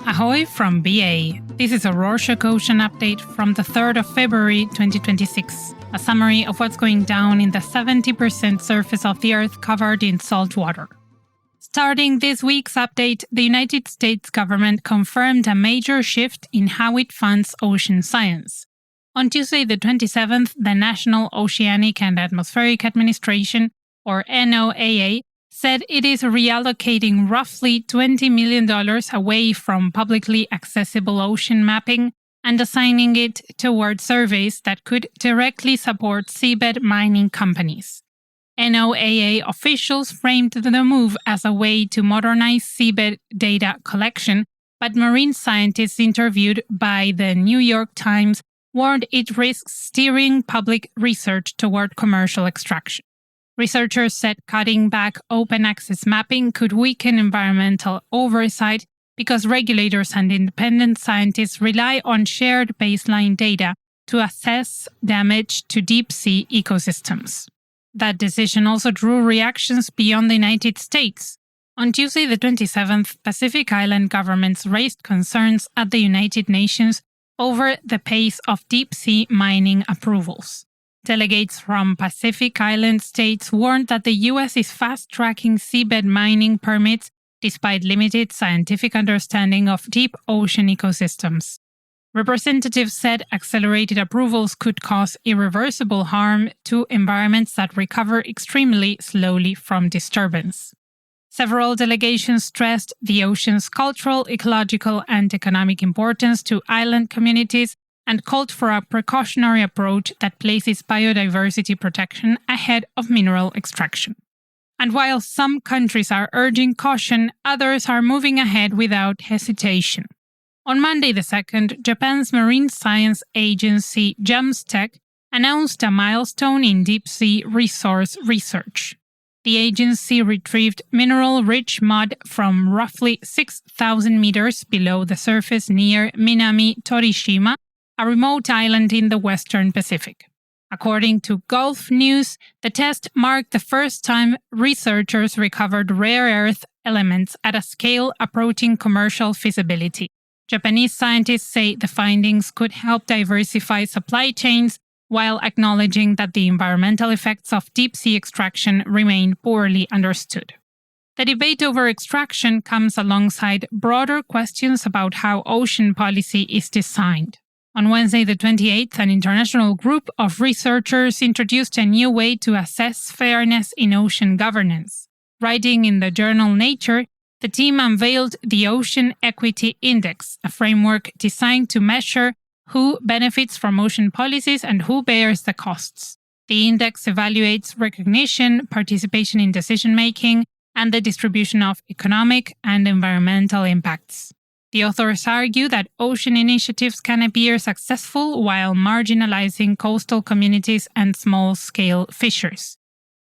Ahoy from BA. This is a Rorschach Ocean update from the 3rd of February 2026, a summary of what's going down in the 70% surface of the Earth covered in salt water. Starting this week's update, the United States government confirmed a major shift in how it funds ocean science. On Tuesday the 27th, the National Oceanic and Atmospheric Administration, or NOAA, said it is reallocating roughly $20 million away from publicly accessible ocean mapping and assigning it toward surveys that could directly support seabed mining companies. NOAA officials framed the move as a way to modernize seabed data collection, but marine scientists interviewed by the New York Times warned it risks steering public research toward commercial extraction. Researchers said cutting back open access mapping could weaken environmental oversight because regulators and independent scientists rely on shared baseline data to assess damage to deep-sea ecosystems. That decision also drew reactions beyond the United States. On Tuesday the 27th, Pacific Island governments raised concerns at the United Nations over the pace of deep-sea mining approvals. Delegates from Pacific Island states warned that the U.S. is fast-tracking seabed mining permits despite limited scientific understanding of deep ocean ecosystems. Representatives said accelerated approvals could cause irreversible harm to environments that recover extremely slowly from disturbance. Several delegations stressed the ocean's cultural, ecological, and economic importance to island communities and called for a precautionary approach that places biodiversity protection ahead of mineral extraction. And while some countries are urging caution, others are moving ahead without hesitation. On Monday the 2nd, Japan's marine science agency JAMSTEC announced a milestone in deep-sea resource research. The agency retrieved mineral-rich mud from roughly 6,000 meters below the surface near Minami Torishima, a remote island in the Western Pacific. According to Gulf News, the test marked the first time researchers recovered rare earth elements at a scale approaching commercial feasibility. Japanese scientists say the findings could help diversify supply chains while acknowledging that the environmental effects of deep-sea extraction remain poorly understood. The debate over extraction comes alongside broader questions about how ocean policy is designed. On Wednesday the 28th, an international group of researchers introduced a new way to assess fairness in ocean governance. Writing in the journal Nature, the team unveiled the Ocean Equity Index, a framework designed to measure who benefits from ocean policies and who bears the costs. The index evaluates recognition, participation in decision-making, and the distribution of economic and environmental impacts. The authors argue that ocean initiatives can appear successful while marginalizing coastal communities and small-scale fishers.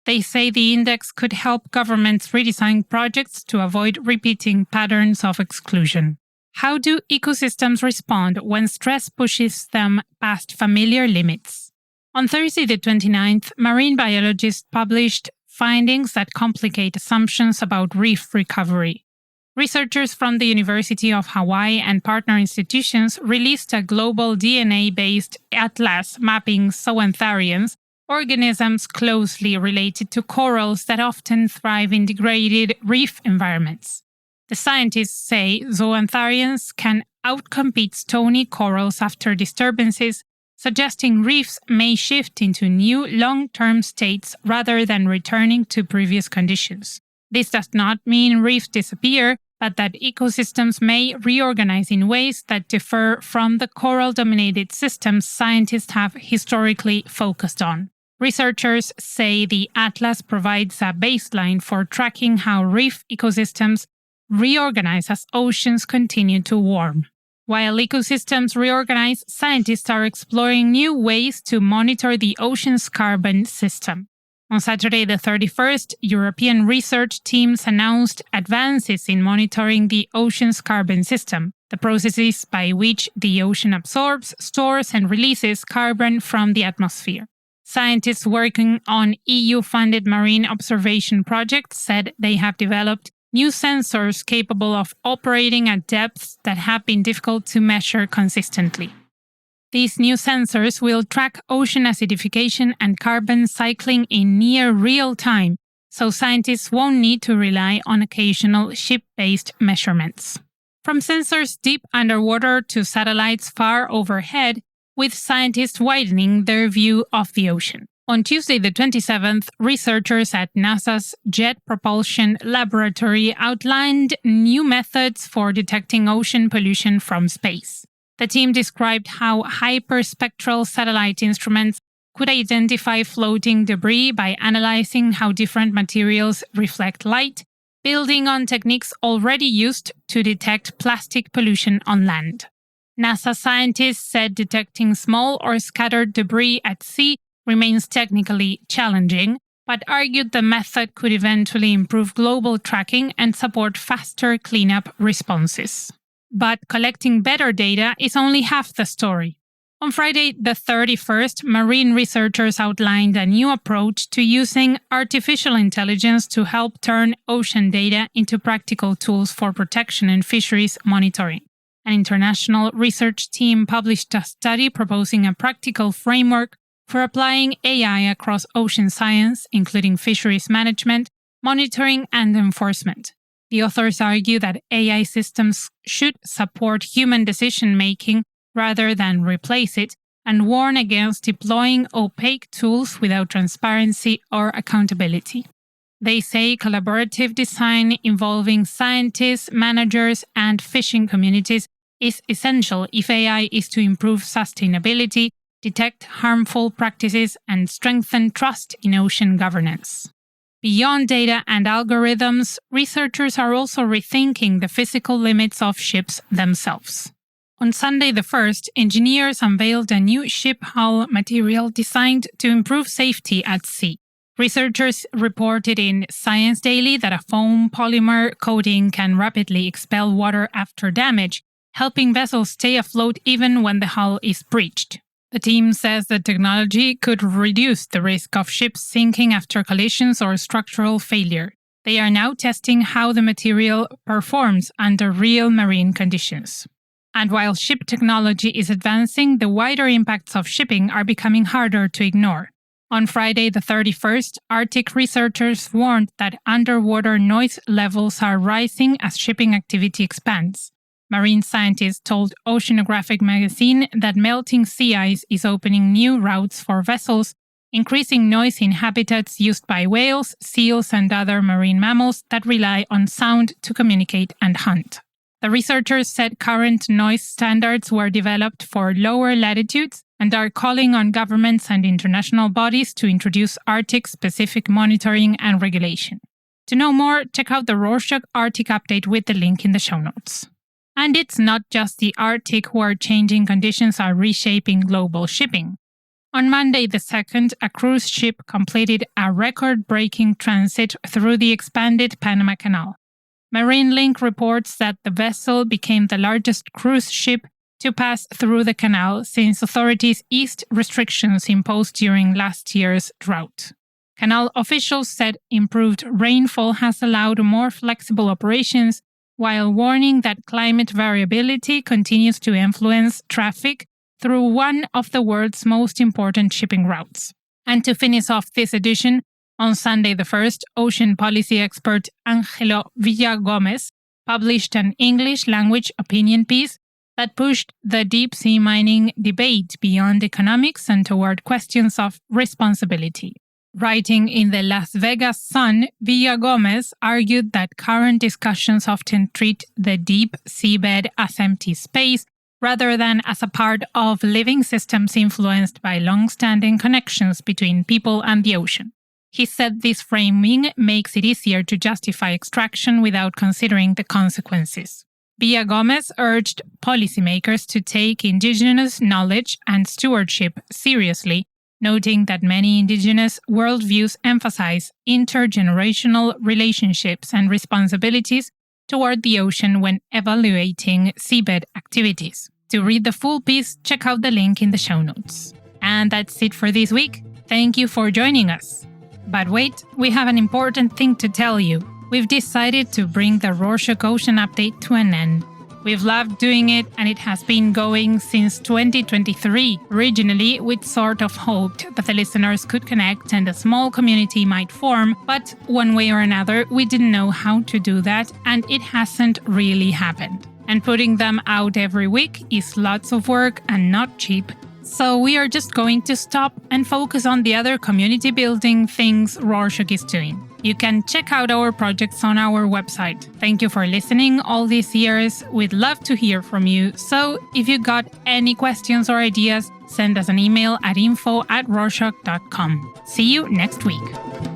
They say the index could help governments redesign projects to avoid repeating patterns of exclusion. How do ecosystems respond when stress pushes them past familiar limits? On Thursday the 29th, marine biologists published findings that complicate assumptions about reef recovery. Researchers from the University of Hawaii and partner institutions released a global DNA-based atlas mapping zoantharians, organisms closely related to corals that often thrive in degraded reef environments. The scientists say zoantharians can outcompete stony corals after disturbances, suggesting reefs may shift into new long-term states rather than returning to previous conditions. This does not mean reefs disappear, but that ecosystems may reorganize in ways that differ from the coral-dominated systems scientists have historically focused on. Researchers say the atlas provides a baseline for tracking how reef ecosystems reorganize as oceans continue to warm. While ecosystems reorganize, scientists are exploring new ways to monitor the ocean's carbon system. On Saturday the 31st, European research teams announced advances in monitoring the ocean's carbon system, the processes by which the ocean absorbs, stores, and releases carbon from the atmosphere. Scientists working on EU-funded marine observation projects said they have developed new sensors capable of operating at depths that have been difficult to measure consistently. These new sensors will track ocean acidification and carbon cycling in near real time, so scientists won't need to rely on occasional ship-based measurements. From sensors deep underwater to satellites far overhead, with scientists widening their view of the ocean. On Tuesday the 27th, researchers at NASA's Jet Propulsion Laboratory outlined new methods for detecting ocean pollution from space. The team described how hyperspectral satellite instruments could identify floating debris by analyzing how different materials reflect light, building on techniques already used to detect plastic pollution on land. NASA scientists said detecting small or scattered debris at sea remains technically challenging, but argued the method could eventually improve global tracking and support faster cleanup responses. But collecting better data is only half the story. On Friday, the 31st, marine researchers outlined a new approach to using artificial intelligence to help turn ocean data into practical tools for protection and fisheries monitoring. An international research team published a study proposing a practical framework for applying AI across ocean science, including fisheries management, monitoring, and enforcement. The authors argue that AI systems should support human decision-making rather than replace it, and warn against deploying opaque tools without transparency or accountability. They say collaborative design involving scientists, managers, and fishing communities is essential if AI is to improve sustainability, detect harmful practices, and strengthen trust in ocean governance. Beyond data and algorithms, researchers are also rethinking the physical limits of ships themselves. On Sunday the 1st, engineers unveiled a new ship hull material designed to improve safety at sea. Researchers reported in Science Daily that a foam polymer coating can rapidly expel water after damage, helping vessels stay afloat even when the hull is breached. The team says the technology could reduce the risk of ships sinking after collisions or structural failure. They are now testing how the material performs under real marine conditions. And while ship technology is advancing, the wider impacts of shipping are becoming harder to ignore. On Friday the 31st, Arctic researchers warned that underwater noise levels are rising as shipping activity expands. Marine scientists told Oceanographic magazine that melting sea ice is opening new routes for vessels, increasing noise in habitats used by whales, seals, and other marine mammals that rely on sound to communicate and hunt. The researchers said current noise standards were developed for lower latitudes and are calling on governments and international bodies to introduce Arctic-specific monitoring and regulation. To know more, check out the Rorschach Arctic update with the link in the show notes. And it's not just the Arctic where changing conditions are reshaping global shipping. On Monday the 2nd, a cruise ship completed a record-breaking transit through the expanded Panama Canal. MarineLink reports that the vessel became the largest cruise ship to pass through the canal since authorities eased restrictions imposed during last year's drought. Canal officials said improved rainfall has allowed more flexible operations, while warning that climate variability continues to influence traffic through one of the world's most important shipping routes. And to finish off this edition, on Sunday the 1st, ocean policy expert Angelo Villagomez published an English-language opinion piece that pushed the deep-sea mining debate beyond economics and toward questions of responsibility. Writing in the Las Vegas Sun, Villagomez argued that current discussions often treat the deep seabed as empty space rather than as a part of living systems influenced by long-standing connections between people and the ocean. He said this framing makes it easier to justify extraction without considering the consequences. Villagomez urged policymakers to take Indigenous knowledge and stewardship seriously, noting that many Indigenous worldviews emphasize intergenerational relationships and responsibilities toward the ocean when evaluating seabed activities. To read the full piece, check out the link in the show notes. And that's it for this week. Thank you for joining us. But wait, we have an important thing to tell you. We've decided to bring the Rorschach Ocean Update to an end. We've loved doing it, and it has been going since 2023. Originally, we'd sort of hoped that the listeners could connect and a small community might form, but one way or another, we didn't know how to do that, and it hasn't really happened. And putting them out every week is lots of work and not cheap. So we are just going to stop and focus on the other community building things Rorschach is doing. You can check out our projects on our website. Thank you for listening all these years. We'd love to hear from you. So if you got any questions or ideas, send us an email at info@rorschach.com. See you next week.